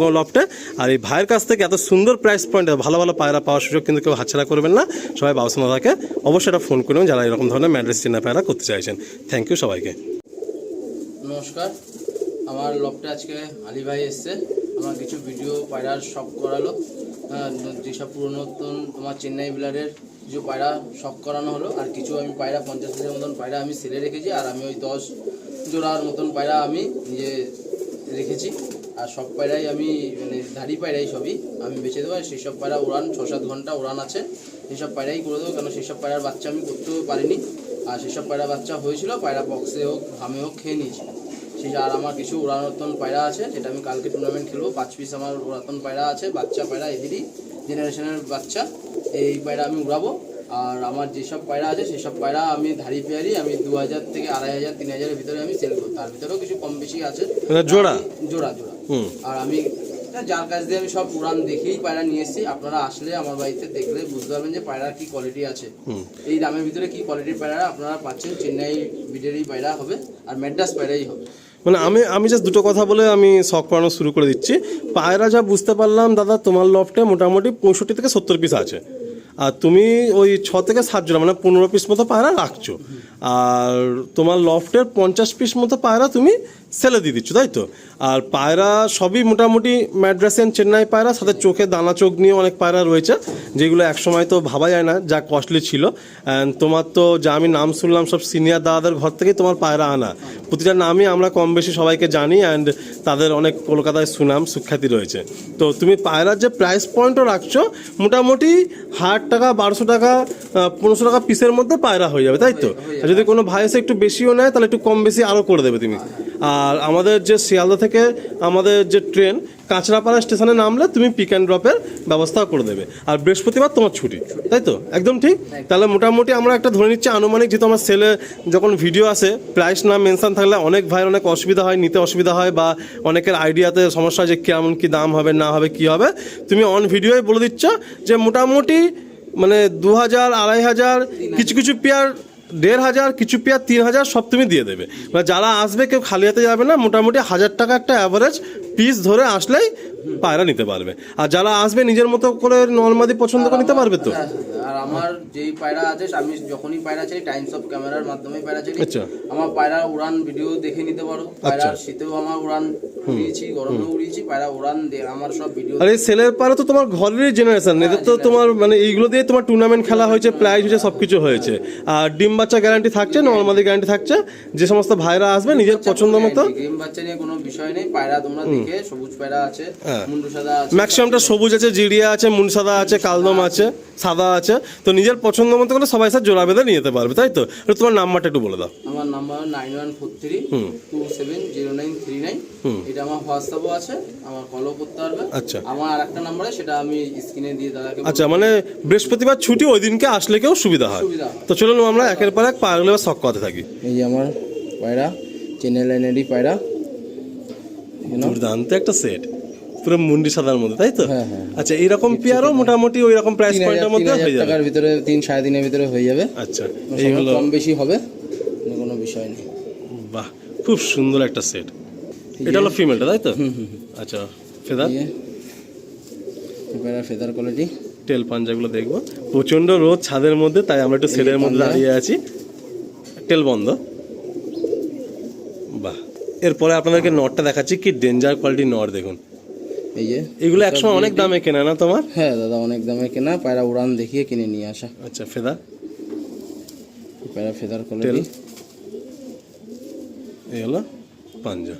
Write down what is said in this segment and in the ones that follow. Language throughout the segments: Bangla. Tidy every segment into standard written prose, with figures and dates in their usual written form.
বিধানগড় লফটে। আর এই ভাইয়ের কাছ থেকে এত সুন্দর প্রাইস পয়েন্ট ভালো ভালো পায়রা পাওয়ার সুযোগ কিন্তু কেউ হাতছাড়া করবেন না। সবাই বাবুসোনা দাদাকে অবশ্যই এটা ফোন করবেন যারা এরকম ধরনের ম্যাড্রেস চিনা পায়রা করতে চাইছেন। থ্যাংক ইউ সবাইকে। নমস্কার, আমার লফটে আজকে আলী ভাই এসছে। আমার কিছু ভিডিও পায়রার শখ করালো, যেসব পুরনো নতুন তোমার চেন্নাই বিলারের কিছু পায়রা শখ করানো হলো। আর কিছু আমি পায়রা 50 হাজার মতন পায়রা আমি সেলে রেখেছি। আর আমি ওই 10 জোড়ার মতন পায়রা আমি নিজে রেখেছি। আর সব পায়রাই আমি মানে ধাড়ি পায়রাই সবই আমি বেছে দেবো। আর সেসব পায়রা উড়ান 6-7 ঘন্টা উড়ান আছে, সেসব পায়রাই করে দেবো। কেন সেসব পায়রার বাচ্চা আমি করতেও পারিনি। আর সেসব পায়রা বাচ্চা হয়েছিল, পায়রা বক্সে হোক হামে হোক খেয়ে নিয়েছিল। সেই আর আমার কিছু উড়ানতন পায়রা আছে, যেটা আমি কালকে টুর্নামেন্ট খেলবো। 5 পিস আমার উড়াতন পায়রা আছে, বাচ্চা পায়রা এদেরই জেনারেশনের বাচ্চা। এই পায়রা আমি উড়াবো। আর আমার যেসব পায়রা আছে সেসব পায়রা আমি ধাড়ি পেয়ারি আমি 2000 থেকে 2500 3000-এর ভিতরে আমি সেল করি। তার ভিতরেও কিছু কম বেশি আছে, জোড়া জোড়া। আর আমি যার কাছ দিয়ে আমি সব উড়ান দেখেই পায়রা নিয়ে এসেছি। আপনারা আসলে আমার বাড়িতে দেখলে বুঝতে পারবেন যে পায়রার কি কোয়ালিটি আছে। এই দামের ভিতরে কি কোয়ালিটির পায়রা আপনারা পাচ্ছেন। চেন্নাই বিডেরই পায়রা হবে আর ম্যাড্রাস পায়রাই হবে। মানে আমি জাস্ট দুটো কথা বলে আমি শখ করানো শুরু করে দিচ্ছি। পায়রা যা বুঝতে পারলাম দাদা, তোমার লফটে মোটামুটি 65 থেকে 70 পিস আছে। আর তুমি ওই 6 থেকে 7 জোড়া মানে 15 পিস মতো পায়রা রাখছো। আর তোমার লফটের 50 পিস মতো পায়রা তুমি সেলে দিয়ে দিচ্ছ, তাই তো? আর পায়রা সবই মোটামুটি ম্যাড্রাসিয়ান চেন্নাই পায়রা, সাথে চোখে দানা চোখ নিয়ে অনেক পায়রা রয়েছে, যেগুলো একসময় তো ভাবা যায় না যা কস্টলি ছিল। অ্যান্ড তোমার তো যা আমি নাম শুনলাম সব সিনিয়র দাদাদের ঘর থেকেই তোমার পায়রা আনা। প্রতিটা নামই আমরা কম বেশি সবাইকে জানি, অ্যান্ড তাদের অনেক কলকাতায় সুনাম সুখ্যাতি রয়েছে। তো তুমি পায়রার যে প্রাইস পয়েন্টও রাখছো মোটামুটি 1000 টাকা 1200 টাকা 1500 টাকা পিসের মধ্যে পায়রা হয়ে যাবে, তাই তো? আর যদি কোনো ভাই এসে একটু বেশিও নেয় তাহলে একটু কম বেশি আরও করে দেবে তুমি। আর আমাদের যে শিয়ালদা থেকে আমাদের যে ট্রেন কাঁচরাপাড়া স্টেশনে নামলে তুমি পিক অ্যান্ড ড্রপের ব্যবস্থাও করে দেবে। আর বৃহস্পতিবার তোমার ছুটি, তাই তো? একদম ঠিক। তাহলে মোটামুটি আমরা একটা ধরে নিচ্ছি আনুমানিক, যেহেতু আমার সেলে যখন ভিডিও আসে প্রাইস না মেনশন থাকলে অনেক ভাইয়ের অনেক অসুবিধা হয়, নিতে অসুবিধা হয়, বা অনেকের আইডিয়াতে সমস্যা যে কেমন কী দাম হবে না হবে কী হবে। তুমি অন ভিডিওই বলে দিচ্ছ যে মোটামুটি মানে 2000 2500 কিছু কিছু পেয়ার 1500, কিছু পেয়ার 3000 সব তুমি দিয়ে দেবে। মানে যারা আসবে কেউ খালি হাতে যাবে না, মোটামুটি 1000 টাকা একটা অ্যাভারেজ পিস ধরে আসলেই পায়রা নিতে পারবে। আর যারা আসবে নিজের মতো করে নর্মালি পছন্দ করে নিতে পারবে তো। আর আমার যেই পায়রা আছে আমি যখনই পায়রা চাই টাইমস অফ ক্যামেরার মাধ্যমে পায়রা চাই। আচ্ছা, আমার পায়রা উড়ান ভিডিও দেখে নিতে পারো। পায়রা শীতেও আমার উড়ান উড়িয়েছি, গরমেও উড়িয়েছি, পায়রা উড়ান আমার সব ভিডিও। আর এই সেলের পায়রা তো তোমার ঘরেরই জেনারেশন, এদের তো তোমার মানে এইগুলো দিয়ে তোমার টুর্নামেন্ট খেলা হয়েছে, প্রাইজ হয়েছে, সবকিছু হয়েছে। আর ডিম বাচ্চা গ্যারান্টি থাকছে, নর্মালি গ্যারান্টি থাকছে। যে সমস্ত ভাইরা আসবে নিজের পছন্দ মতো। ডিম বাচ্চা নিয়ে কোনো বিষয় নেই। পায়রা তোমরা দেখে, সবুজ পায়রা আছে, মুন্ডু সাদা আছে, ম্যাক্সিমামটা সবুজ আছে, জিরিয়া আছে, মুন সাদা আছে, কালদম আছে, সাদা আছে। তো নিজের পছন্দ মতো করে সবাই সাথে জোড়া বেঁধে নিয়ে যেতে পারবে, তাই তো? তোমার নাম্বারটা একটু বলে দাও। আমার নাম্বার 9143270939। এটা আমার হোয়াটসঅ্যাপও আছে, আমার কলও করতে পারবে। আচ্ছা, আমার আরেকটা নাম্বার আছে, সেটা আমি স্ক্রিনে দিয়ে দাদাকে। আচ্ছা, মানে বৃহস্পতিবার ছুটি, ওই দিনকে আসলে কেউ সুবিধা হয়। তো চলুন আমরা একের পর এক পায়রাগুলো শখ করতে থাকি। এই যে আমার পায়রা চেন্নাই লাইনেরই পায়রা, দুর্দান্ত একটা সেট, পুরো মুন্ডি সাদার মধ্যে, তাই তো? হ্যাঁ হ্যাঁ। আচ্ছা, এইরকম পেয়ারও মোটামুটি ওই রকম প্রাইস পয়েন্টের মধ্যে হয়ে যাবে, টাকার ভিতরে 3-3.5 ভিতরে হয়ে যাবে। আচ্ছা, এইগুলো কম বেশি হবে, কোনো বিষয় নেই। বাহ, খুব সুন্দর একটা সেট। এটা হলো ফিমেলটা, তাই তো? আচ্ছা, ফেদার ফেদার কোয়ালিটি, টেল পাঞ্জাগুলো দেখবো। প্রচন্ড রোদ ছাদের মধ্যে, তাই আমরা একটু সেলের মধ্যে দাঁড়িয়ে আছি, টেল বন্ধ। বাহ, এরপরে আপনাদেরকে নটটা দেখাচ্ছি, কি ডেঞ্জার কোয়ালিটি নট দেখুন। এই যে এগুলো একসময় অনেক দামে কেনা না তোমার? হ্যাঁ দাদা, অনেক দামে কেনা, পায়রা উড়ান দেখিয়ে কিনে নিয়ে আসা। আচ্ছা, ফেদার পায়রা ফেদার কোয়ালিটি। এই হলো পাঞ্জা।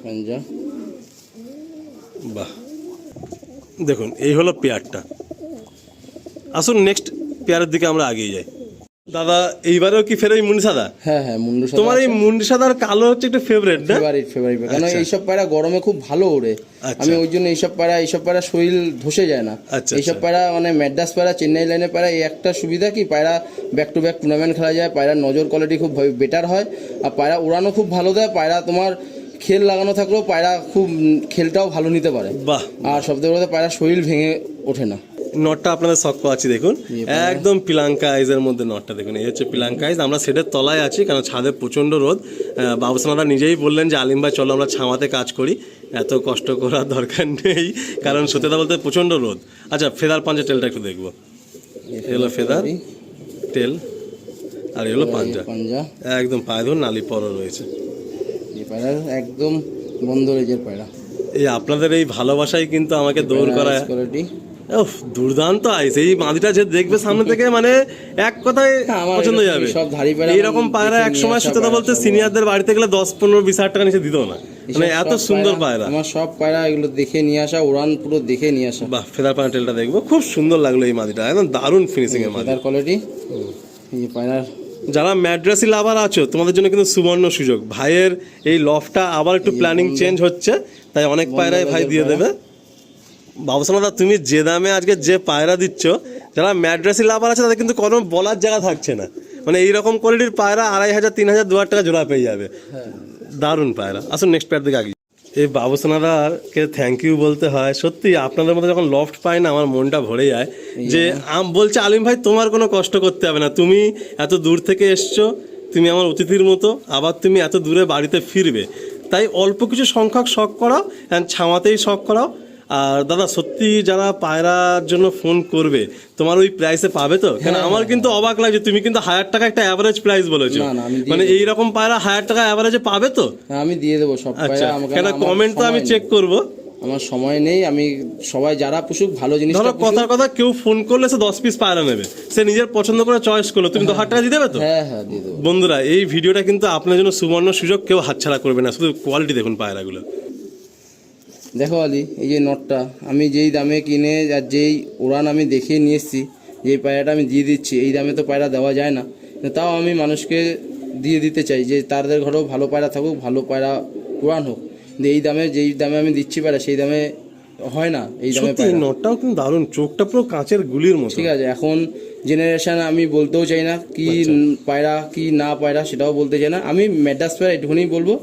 বাহ, দেখুন এই হলো পেয়ারটা। আসুন নেক্সট পেয়ারের দিকে আমরা আগিয়ে যাই। দাদা, এইবারেও কি ফের ওই মুন্ডি সাদা? হ্যাঁ হ্যাঁ, মুন্ডু সাদা। তোমার এই মুন্ডি সাদার কালো হচ্ছে একটু ফেভারিট না? ফেভারিট। কারণ এইসব পায়রা গরমে খুব ভালো ওড়ে। আমি ওই জন্য এইসব পায়রা শরীর ধসে যায় না। এইসব পায়রা মানে ম্যাড্রাস পায়রা, চেন্নাই লাইনের পায়রা, এই একটা সুবিধা কি পায়রা ব্যাক টু ব্যাক টুর্নামেন্ট খেলা যায়, পায়রার নজর কোয়ালিটি খুব বেটার হয়, আর পায়রা উড়ানো খুব ভালো দেয়। পায়রা তোমার খেল লাগানো থাকলেও পায়রা খুব খেলটাও ভালো নিতে পারে। বাহ। আর সবথেকে বড় কথা, পায়রা শরীর ভেঙে ওঠে না। নটটা আপনাদের শখ পাচ্ছি দেখুন, একদম পিলাঙ্কা আইজের মধ্যে নটটা দেখুন। এই হচ্ছে পিলাঙ্কা আইজ। আমরা সেটের তলায় আছি, কারণ ছাদে প্রচণ্ড রোদ। বাবুসোনারা নিজেই বললেন যে আলিম ভাই চলো আমরা ছাওয়াতে কাজ করি, এত কষ্ট করার দরকার নেই, কারণ সত্যতা বলতে প্রচণ্ড রোদ। আচ্ছা, ফেদার পাঞ্জা টেলটা একটু দেখবো। এগুলো ফেদার টেল আর এগুলো পাঞ্জা, একদম পায়ে ধরুন নালি পরও রয়েছে। এই পায়রা একদম বন্ধ রেজের পায়রা। এই আপনাদের এই ভালোবাসাই কিন্তু আমাকে দৌড় করায়। উফ, দুর্দান্ত আইস। এই মাদিটা যে দেখবে সামনে থেকে, মানে এক কথায় পছন্দ হয়ে যাবে। এইরকম পায়রা এক সময় সত্যতা বলতে সিনিয়রদের বাড়িতে গেলে 10-15-20 হাজার টাকা নিচে দিত না, মানে এত সুন্দর পায়রা। আমার সব পায়রা এগুলো দেখে নিয়ে আসা, উড়ান পুরো দেখে নিয়ে আসা। বাহ, ফেদার পায়রা টেলটা দেখবো, খুব সুন্দর লাগলো এই মাদিটা, একদম দারুণ ফিনিশিং এর মাদি। কোয়ালিটি এই পায়রার যারা ম্যাড্রাসি লাভার আছো তোমাদের জন্য কিন্তু সুবর্ণ সুযোগ। ভাইয়ের এই লফটা আবার একটু প্ল্যানিং চেঞ্জ হচ্ছে, তাই অনেক পায়রাই ভাই দিয়ে দেবে। বাবুসোনা, তুমি যে দামে আজকে যে পায়রা দিচ্ছ, যারা ম্যাড্রাসি লাভার আছে তাদের কিন্তু কোনো বলার জায়গা থাকছে না। মানে এইরকম কোয়ালিটির পায়রা 2500, 3000, 2000 টাকা জোড়া পেয়ে যাবে। দারুণ পায়রা। আসুন নেক্সট পেয়ার দিকে আগে। এই বাবুসোনাদারকে থ্যাংক ইউ বলতে হয়। সত্যি আপনাদের মধ্যে যখন লফট পাই না, আমার মনটা ভরে যায়। যে বলছে আলিম ভাই তোমার কোনো কষ্ট করতে হবে না, তুমি এত দূর থেকে এসছো, তুমি আমার অতিথির মতো, আবার তুমি এত দূরে বাড়িতে ফিরবে, তাই অল্প কিছু সংখ্যক শখ করাও, ছাওয়াতেই শখ করাও। আর দাদা সত্যি যারা পায়রার জন্য ফোন করবে তোমার ওই প্রাইসে পাবে তো? কেন আমার কিন্তু অবাক লাগছে, তুমি কিন্তু 1000 টাকা একটা অ্যাভারেজ প্রাইস বলেছো, মানে এইরকম পায়রা 1000 টাকা অ্যাভারেজে পাবে তো? আমি দিয়ে দেবো সব পায়রা। কেন কমেন্ট তো আমি চেক করবো, আমার সময় নেই। আমি সবাই যারা পুষুক ভালো জিনিস। ধরো কথার কথা, কেউ ফোন করলে সে 10 পিস পায়রা নেবে, সে নিজের পছন্দ করে চয়েস করলো, তুমি 1000 টাকা দিয়ে দেবে তো? হ্যাঁ হ্যাঁ দিয়ে দেবো। বন্ধুরা, এই ভিডিওটা কিন্তু আপনার জন্য সুবর্ণ সুযোগ, কেউ হাতছাড়া করবে না। শুধু কোয়ালিটি দেখুন পায়রাগুলো। দেখো আলি, এই যে নটটা আমি যেই দামে কিনে আর যেই উড়ান আমি দেখে নিয়ে এসেছি, যেই পায়রাটা আমি দিয়ে দিচ্ছি, এই দামে তো পায়রা দেওয়া যায় না। তাও আমি মানুষকে দিয়ে দিতে চাই যে তাদের ঘরেও ভালো পায়রা থাকুক, ভালো পায়রা উড়ান হোক। কিন্তু এই দামে, যেই দামে আমি দিচ্ছি পায়রা, সেই দামে হয় না। এই দামে সত্যি নটটাও কিন্তু দারুণ, চোখটা পুরো কাঁচের গুলির মতো। ঠিক আছে, এখন জেনারেশন আমি বলতেও চাই না কি পায়রা কি না পায়রা, সেটাও বলতে চাই না। আমি ম্যাড্রাস পায়রা এটুকুনি বলবো,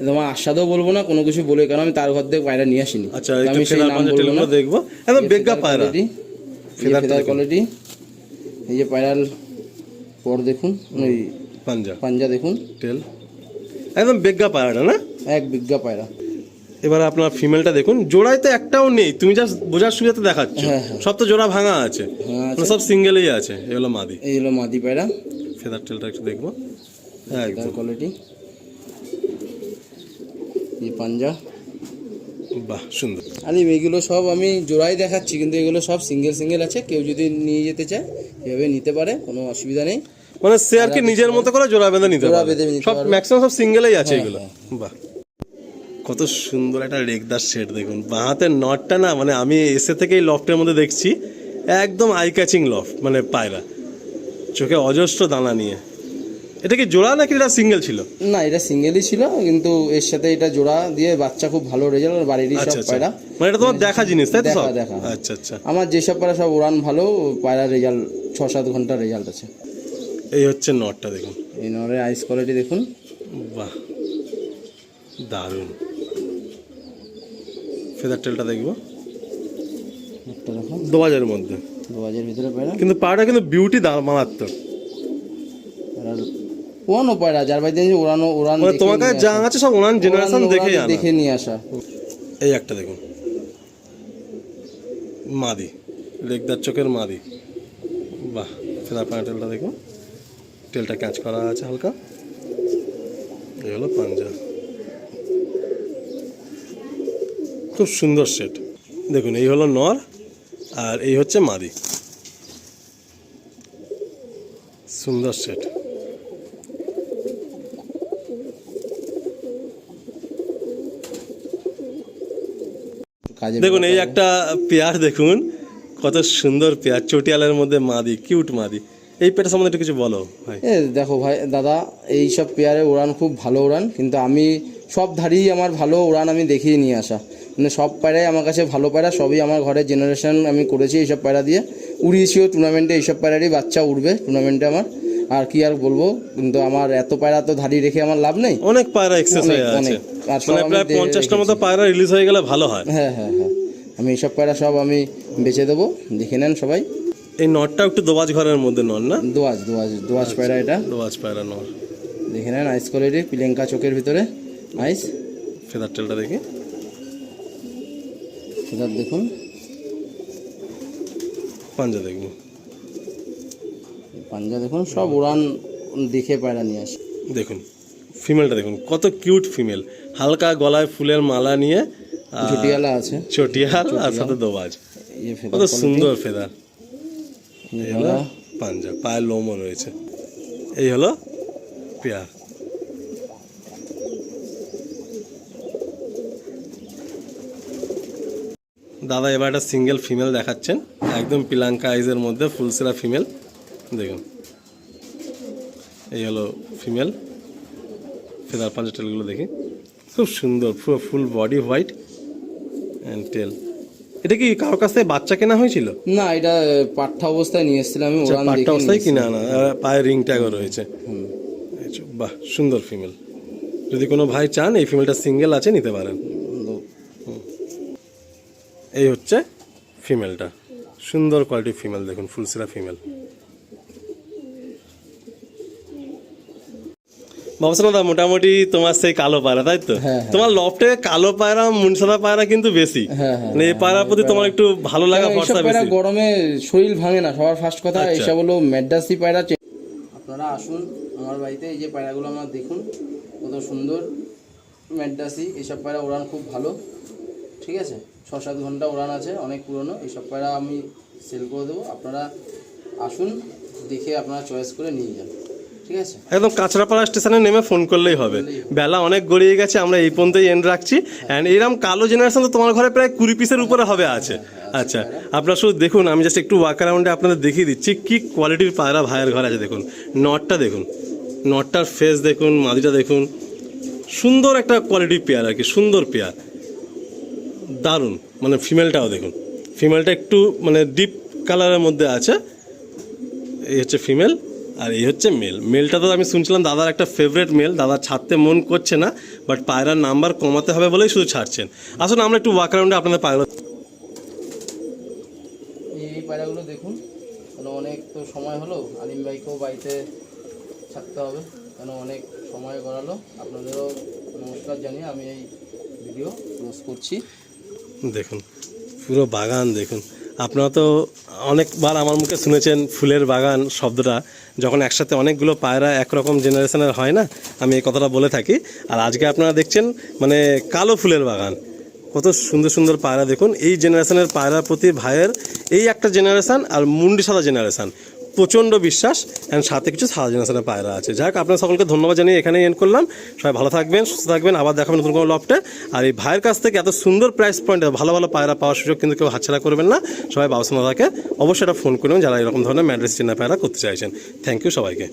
তোমার আস্বাদও বলবো না কোনো কিছু বলে, কারণ আমি তার ঘর থেকে পায়রা নিয়ে আসিনি। আচ্ছা, আমি সেই নাম বলবো না। দেখবো একদম বেগা পায়রা, ফেদার কোয়ালিটি। এই যে পায়রার পর দেখুন, ওই পাঞ্জা দেখুন, টেল একদম বেগা পায়রাটা না, এক বিজ্ঞা পায়রা। এবার আপনার ফিমেলটা দেখুন, জোড়ায় তো একটাও নেই, তুমি জাস্ট বোঝার সুবিধাতে দেখাচ্ছ, সব তো জোড়া ভাঙা আছে, সব সিঙ্গেলই আছে। এগুলো মাদি, এই হলো মাদি পায়রা। ফেদার টেলটা একটু দেখবো, একদম কোয়ালিটি। এই পাঞ্জা, বাহ সুন্দর। আরে এগুলো সব আমি জোড়াই দেখাচ্ছি, কিন্তু এগুলো সব সিঙ্গেল সিঙ্গেল আছে। কেউ যদি নিয়ে যেতে চায় এভাবে নিতে পারে, কোনো অসুবিধা নেই। মানে সে আর কি নিজের মতো করে জোড়া বেঁধে নিতে পারে, সব ম্যাক্সিমাম সব সিঙ্গেলই আছে এগুলো। বাহ, কত সুন্দর একটা রেগদার সেট দেখুন। বাঁ হাতের নটটা না, মানে আমি এসে থেকে এই লফটের মধ্যে দেখছি, একদম আই ক্যাচিং লফ, মানে পায়রা চোখে অজস্র দানা নিয়ে। এটা কি জোড়া নাকি এটা সিঙ্গেল ছিল? না, এটা সিঙ্গেলই ছিল, কিন্তু এর সাথে এটা জোড়া দিয়ে বাচ্চা খুব ভালো রেজাল্ট। বাড়িরই সব পায়রা, মানে এটা তোমার দেখা জিনিস তাই তো? দেখা। আচ্ছা আচ্ছা, আমার যেসব পায়রা সব উড়ান ভালো, পায়রা রেজাল্ট 6-7 ঘন্টার রেজাল্ট আছে। এই হচ্ছে নটটা দেখুন, এই নরের আইস কোয়ালিটি দেখুন, বাহ দারুণ। ফেদার টেলটা দেখবো, একটা দেখুন 2000-এর মধ্যে, 2000 ভিতরে পায়রা, কিন্তু পায়রা কিন্তু বিউটি মারাত্মক। পুরানো পায়রা, যার বাড়িতে উড়ান মানে তোমার কাছে যা আছে সব ওনার জেনারেশন দেখে নিয়ে আসা। এই একটা দেখুন, মাদি, লেগদার চোখের মাদি, বাহ। ফেদার পায়রা টেলটা দেখুন, টেলটা ক্যাচ করা আছে হালকা। এই হলো পাঞ্জা, খুব সুন্দর সেট দেখুন। এই হলো নর আর এই হচ্ছে মাদি, সুন্দর সেট। দেখুন এই একটা পেয়ার দেখুন, কত সুন্দর পেয়ার, চটিয়ালের মধ্যে মাদি, কিউট মাদি। এই পেয়ারটার সম্বন্ধে একটু কিছু বলো ভাই। দেখো ভাই দাদা, এই সব পেয়ারে উড়ান খুব ভালো উড়ান, কিন্তু আমি সব ধারেই আমার ভালো উড়ান আমি দেখিয়ে নিয়ে আসা। মানে সব পায়রাই আমার কাছে ভালো পায়রা, সবই আমার ঘরের জেনারেশন আমি করেছি এইসব পায়রা দিয়ে, উড়িয়েছিও টুর্নামেন্টে। এইসব পায়রারই বাচ্চা উঠবে টুর্নামেন্টে আমার, আর কি আর বলবো। কিন্তু আমার এত পায়রা তো ধারি রেখে আমার লাভ নেই, অনেক পায়রা এক্সেস হয়ে আছে, মানে প্রায় 50টার মতো পায়রা রিলিজ হয়ে গেলে ভালো হয়। হ্যাঁ হ্যাঁ হ্যাঁ, আমি এইসব পায়রা সব আমি বেচে দেবো, দেখে নেন সবাই। এই নটটা একটু দোবাজ ঘরের মধ্যে নর না? দোয়াজ পায়রা এটা, দোবাজ পায়রা নর। দেখে নেন আইস কোয়ালিটি, প্রিয়াঙ্কা চোখের ভিতরে আইস। ফেদার টেলটা দেখি, ফেদার দেখুন, পাঞ্জা দেখুন, পাঞ্জা দেখুন, সব উড়ান দেখে পায়রা নিয়ে আসে। দেখুন ফিমেলটা দেখুন কত কিউট ফিমেল, হালকা গলায় ফুলের মালা নিয়ে, চটিয়ালা আছে, চটিয়াল আর সাথে দোবাজ, এই কত ফেদার সুন্দর ফেদার। এই হলো পাঞ্জা, পায়ের লোমও রয়েছে। এই হলো পেয়ার। দাদা এবার একটা সিঙ্গেল ফিমেল দেখাচ্ছেন, একদম পিলাঙ্কা আইজের মধ্যে ফুলসেরা ফিমেল। দেখুন এই হলো ফিমেল, ফেদার পাঞ্জা টেলগুলো দেখি খুব সুন্দর, পুরো full body white and tell. এটা কি কারোর কাছ থেকে বাচ্চা কেনা হয়েছিল? না, এটা পাঠ্যা অবস্থায় নিয়ে এসেছিলাম আমি, উড়ান পাট্টা দেখে অবস্থায় নিয়েছি। কিনা না, পায়ে রিং ট্যাগও রয়েছে। বাহ সুন্দর ফিমেল, যদি কোনো ভাই চান এই ফিমেলটা সিঙ্গেল আছে নিতে পারেন। এই হচ্ছে ফিমেলটা, সুন্দর কোয়ালিটির ফিমেল, দেখুন ফুলসেরা ফিমেল। বাবুসানা মোটামুটি তোমার সেই কালো পায়রা তাই তো? হ্যাঁ। তোমার লফটে কালো পায়রা মুনসাদা পায়রা কিন্তু বেশি, হ্যাঁ, মানে এই পায়রার প্রতি তোমার একটু ভালো লাগা এইসব ভরসা পায়রা বেশি। গরমে শরীর ভাঙে না, সবার ফার্স্ট কথা। আচ্ছা। এইসব হলো ম্যাড্রাসি পায়রা। আপনারা আসুন আমার বাড়িতে, এই যে পায়রাগুলো আমার দেখুন কত সুন্দর ম্যাড্রাসি। এইসব পায়রা উড়ান খুব ভালো, ঠিক আছে, 6-7 ঘন্টা উড়ান আছে, অনেক পুরনো। এইসব পায়রা আমি সেল করে দেবো, আপনারা আসুন দেখে আপনারা চয়েস করে নিয়ে যান, ঠিক আছে। একদম কাঁচরাপাড়া স্টেশনে নেমে ফোন করলেই হবে। বেলা অনেক গড়িয়ে গেছে, আমরা এই পর্যন্তই এন্ড রাখছি। অ্যান্ড এরকম কালো জেনারেশন তো তোমার ঘরে প্রায় 20 পিসের উপরে হবে আছে। আচ্ছা আপনারা শুধু দেখুন, আমি জাস্ট একটু ওয়াক অ্যারাউন্ডে আপনাদের দেখিয়ে দিচ্ছি কি কোয়ালিটির পায়রা ভাইয়ের ঘরে আছে। দেখুন নটটা দেখুন, নটটার ফেস দেখুন, মাদিটা দেখুন, সুন্দর একটা কোয়ালিটির পেয়ার আর কি, সুন্দর পেয়ার, দারুণ। মানে ফিমেলটাও দেখুন, ফিমেলটা একটু মানে ডিপ কালারের মধ্যে আছে। এই হচ্ছে ফিমেল আর এই হচ্ছে মেল। মেলটা তো আমি শুনছিলাম দাদার একটা ফেভারিট মেল, দাদা ছাড়তে মন করছে না, বাট পায়রার নাম্বার কমাতে হবে বলেই শুধু ছাড়ছেন। আসুন আমরা একটু ওয়াক অ্যারাউন্ডে আপনাদের পায়রা। এই পায়রাগুলো দেখুন, কেন অনেক তো সময় হলো, আলিম ভাইকেও বাড়িতে থাকতে হবে, কেন অনেক সময় গড়ালো। আপনাদেরও নমস্কার জানিয়ে আমি এই ভিডিও ক্লোজ করছি। দেখুন পুরো বাগান দেখুন। আপনারা তো অনেকবার আমার মুখে শুনেছেন ফুলের বাগান শব্দটা, যখন একসাথে অনেকগুলো পায়রা একরকম জেনারেশনের হয় না, আমি এই কথাটা বলে থাকি। আর আজকে আপনারা দেখছেন মানে কালো ফুলের বাগান, কত সুন্দর সুন্দর পায়রা দেখুন। এই জেনারেশনের পায়রার প্রতি ভাইয়ের এই একটা জেনারেশান আর মুন্ডি সাদা জেনারেশান, প্রচণ্ড বিশ্বাস। অ্যান্ড সাথে কিছু সাদা জেনারেশনের পায়রা আছে। যাক আপনার সকলকে ধন্যবাদ জানিয়ে এখানেই এন্ড করলাম। সবাই ভালো থাকবেন, সুস্থ থাকবেন, আবার দেখাবেন নতুন কোনো লফটে। আর এই ভাইয়ের কাছ থেকে এত সুন্দর প্রাইস পয়েন্টে ভালো ভালো পায়রা পাওয়ার সুযোগ কিন্তু কেউ হাতছাড়া করবেন না। সবাই বাবুসানাদাকে অবশ্যই এটা ফোন করবেন যারা এরকম ধরনের ম্যাড্রেস চিনা পায়রা করতে চাইছেন। থ্যাংক ইউ সবাইকে।